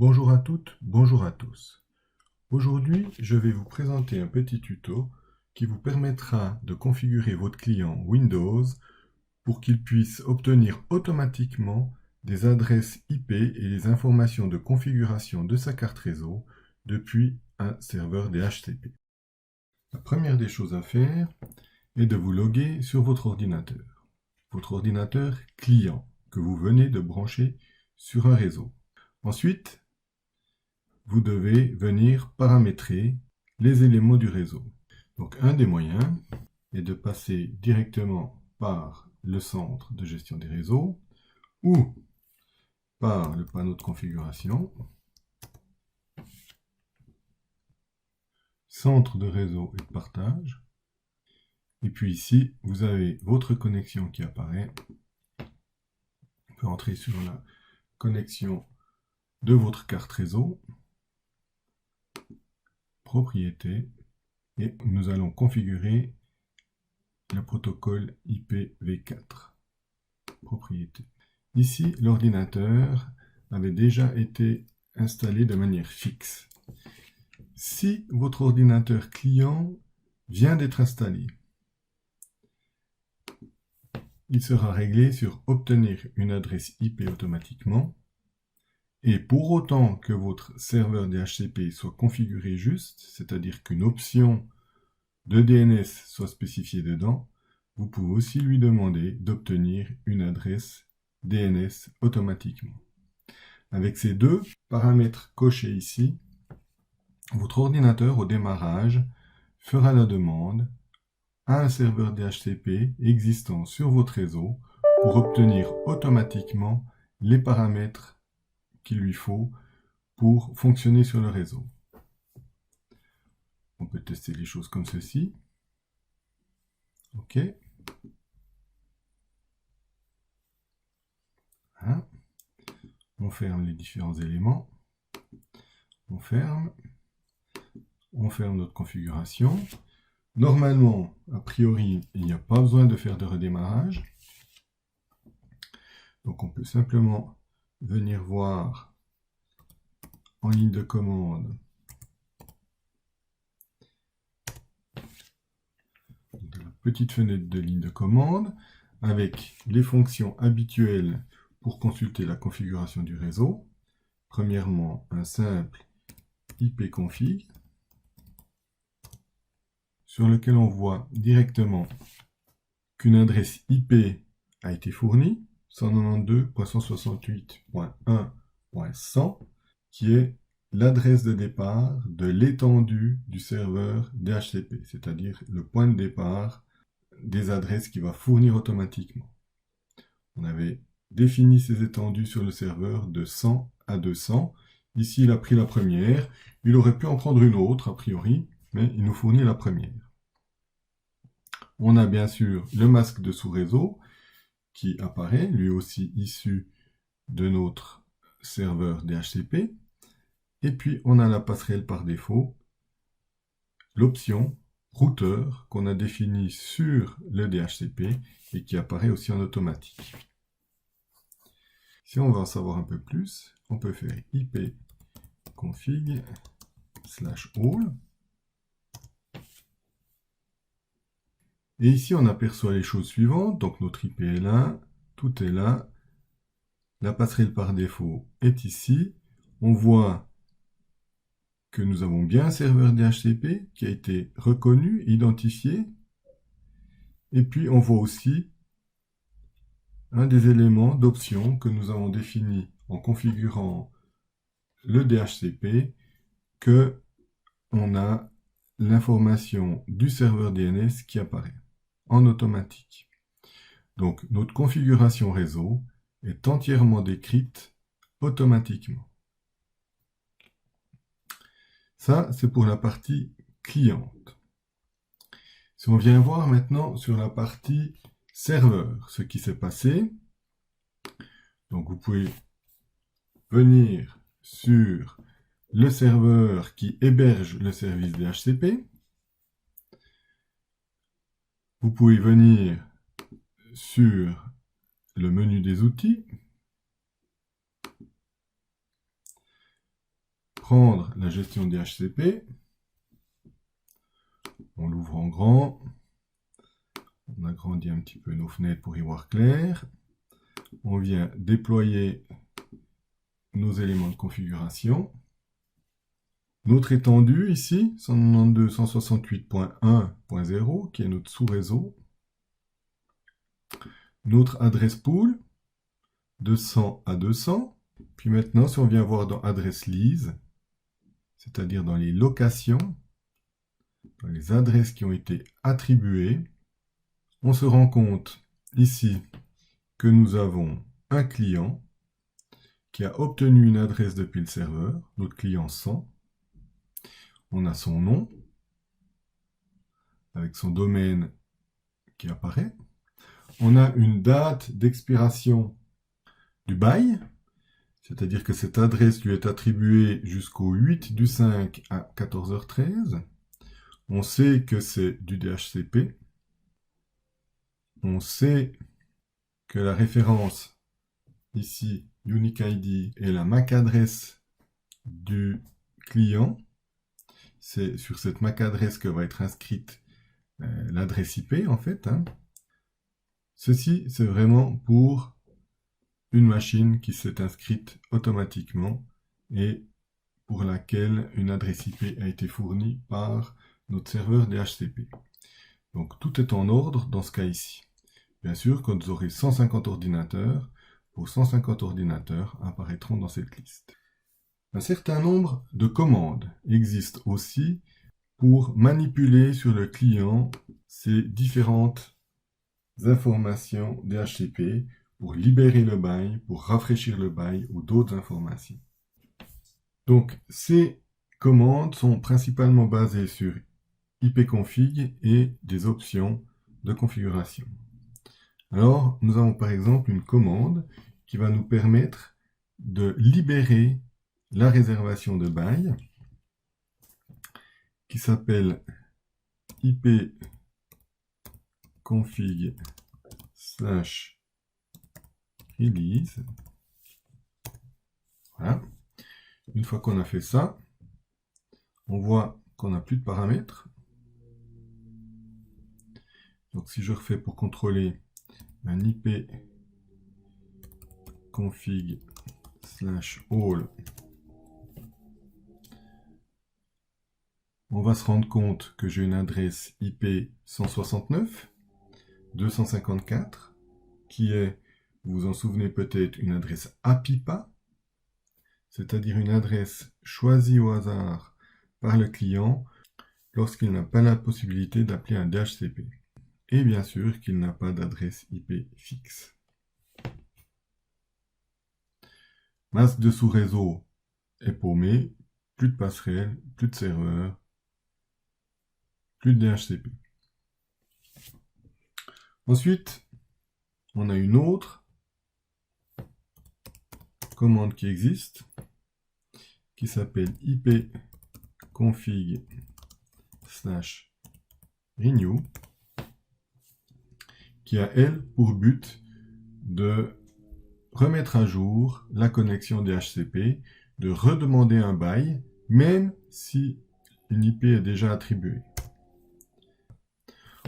Bonjour à toutes, bonjour à tous. Aujourd'hui, je vais vous présenter un petit tuto qui vous permettra de configurer votre client Windows pour qu'il puisse obtenir automatiquement des adresses IP et les informations de configuration de sa carte réseau depuis un serveur DHCP. La première des choses à faire est de vous loguer sur votre ordinateur client que vous venez de brancher sur un réseau. Ensuite, vous devez venir paramétrer les éléments du réseau. Donc un des moyens est de passer directement par le centre de gestion des réseaux ou par le panneau de configuration, centre de réseau et de partage. Et puis ici, vous avez votre connexion qui apparaît. On peut entrer sur la connexion de votre carte réseau, propriété, et nous allons configurer le protocole IPv4, propriété. Ici, l'ordinateur avait déjà été installé de manière fixe. Si votre ordinateur client vient d'être installé, il sera réglé sur obtenir une adresse IP automatiquement. Et pour autant que votre serveur DHCP soit configuré juste, c'est-à-dire qu'une option de DNS soit spécifiée dedans, vous pouvez aussi lui demander d'obtenir une adresse DNS automatiquement. Avec ces deux paramètres cochés ici, votre ordinateur au démarrage fera la demande à un serveur DHCP existant sur votre réseau pour obtenir automatiquement les paramètres qu'il lui faut pour fonctionner sur le réseau. On peut tester les choses comme ceci. OK. Hein. On ferme les différents éléments. On ferme notre configuration. Normalement, a priori, il n'y a pas besoin de faire de redémarrage. Donc on peut simplement venir voir en ligne de commande de la petite fenêtre de ligne de commande avec les fonctions habituelles pour consulter la configuration du réseau. Premièrement, un simple ipconfig sur lequel on voit directement qu'une adresse IP a été fournie, 192.168.1.100, qui est l'adresse de départ de l'étendue du serveur DHCP, c'est-à-dire le point de départ des adresses qu'il va fournir automatiquement. On avait défini ces étendues sur le serveur de 100 à 200. Ici, il a pris la première. Il aurait pu en prendre une autre, a priori, mais il nous fournit la première. On a bien sûr le masque de sous-réseau qui apparaît, lui aussi issu de notre serveur DHCP. Et puis, on a la passerelle par défaut, l'option routeur qu'on a définie sur le DHCP et qui apparaît aussi en automatique. Si on veut en savoir un peu plus, on peut faire ipconfig/all. Et ici, on aperçoit les choses suivantes. Donc, notre IP est là, tout est là. La passerelle par défaut est ici. On voit que nous avons bien un serveur DHCP qui a été reconnu, identifié. Et puis, on voit aussi un des éléments d'option que nous avons défini en configurant le DHCP, que on a l'information du serveur DNS qui apparaît en automatique. Donc, notre configuration réseau est entièrement décrite automatiquement. Ça, c'est pour la partie cliente. Si on vient voir maintenant sur la partie serveur, ce qui s'est passé, donc vous pouvez venir sur le serveur qui héberge le service DHCP. Vous pouvez venir sur le menu des outils. prendre la gestion DHCP. On l'ouvre en grand. On agrandit un petit peu nos fenêtres pour y voir clair. On vient déployer nos éléments de configuration. Notre étendue ici, 192.168.1.0, qui est notre sous-réseau. Notre adresse pool, de 100 à 200. Puis maintenant, si on vient voir dans adresse lise, c'est-à-dire dans les locations, dans les adresses qui ont été attribuées, on se rend compte ici que nous avons un client qui a obtenu une adresse depuis le serveur, notre client 100. On a son nom, avec son domaine qui apparaît. On a une date d'expiration du bail, c'est-à-dire que cette adresse lui est attribuée jusqu'au 8 du 5 à 14h13. On sait que c'est du DHCP. On sait que la référence, ici, Unique ID, est la MAC adresse du client. C'est sur cette MAC adresse que va être inscrite l'adresse IP, en fait. Ceci, c'est vraiment pour une machine qui s'est inscrite automatiquement et pour laquelle une adresse IP a été fournie par notre serveur DHCP. Donc tout est en ordre dans ce cas ici. Bien sûr, quand vous aurez 150 ordinateurs, vos 150 ordinateurs apparaîtront dans cette liste. Un certain nombre de commandes existent aussi pour manipuler sur le client ces différentes informations DHCP, pour libérer le bail, pour rafraîchir le bail ou d'autres informations. Donc ces commandes sont principalement basées sur ipconfig et des options de configuration. Alors, nous avons par exemple une commande qui va nous permettre de libérer la réservation de bail qui s'appelle ipconfig/release. Voilà. Une fois qu'on a fait ça, on voit qu'on n'a plus de paramètres. Donc si je refais pour contrôler un ipconfig/all, on va se rendre compte que j'ai une adresse IP 169.254 qui est, vous vous en souvenez peut-être, une adresse APIPA, c'est-à-dire une adresse choisie au hasard par le client lorsqu'il n'a pas la possibilité d'appeler un DHCP. Et bien sûr qu'il n'a pas d'adresse IP fixe. Masque de sous-réseau est paumé, plus de passerelle, plus de serveur, plus de DHCP. Ensuite, on a une autre commande qui existe, qui s'appelle ipconfig/renew, qui a, elle, pour but de remettre à jour la connexion DHCP, de redemander un bail, même si une IP est déjà attribuée.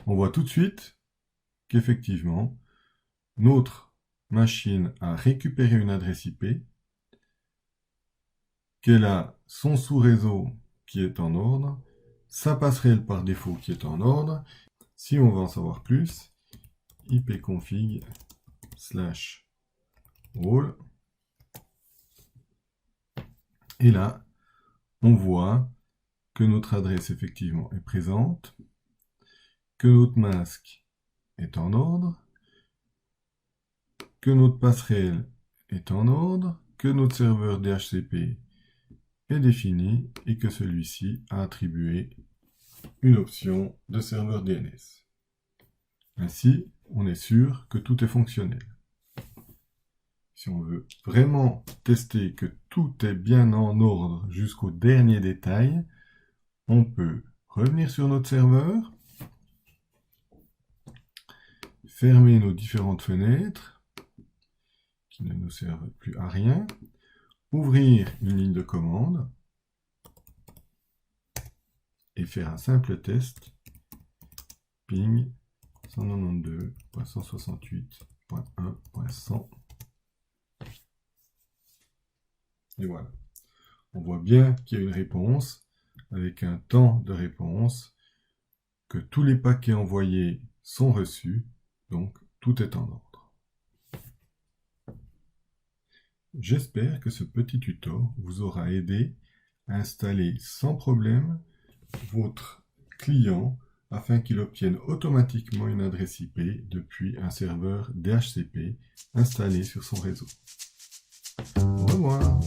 On voit tout de suite qu'effectivement, notre machine a récupéré une adresse IP, qu'elle a son sous-réseau qui est en ordre, sa passerelle par défaut qui est en ordre. Si on veut en savoir plus, ipconfig/all. Et là, on voit que notre adresse effectivement est présente, que notre masque est en ordre, que notre passerelle est en ordre, que notre serveur DHCP est défini et que celui-ci a attribué une option de serveur DNS. Ainsi, on est sûr que tout est fonctionnel. Si on veut vraiment tester que tout est bien en ordre jusqu'au dernier détail, on peut revenir sur notre serveur, fermer nos différentes fenêtres qui ne nous servent plus à rien, ouvrir une ligne de commande et faire un simple test. Ping 192.168.1.100. Et voilà. On voit bien qu'il y a une réponse avec un temps de réponse, que tous les paquets envoyés sont reçus, donc tout est en ordre. J'espère que ce petit tuto vous aura aidé à installer sans problème votre client afin qu'il obtienne automatiquement une adresse IP depuis un serveur DHCP installé sur son réseau. Au revoir.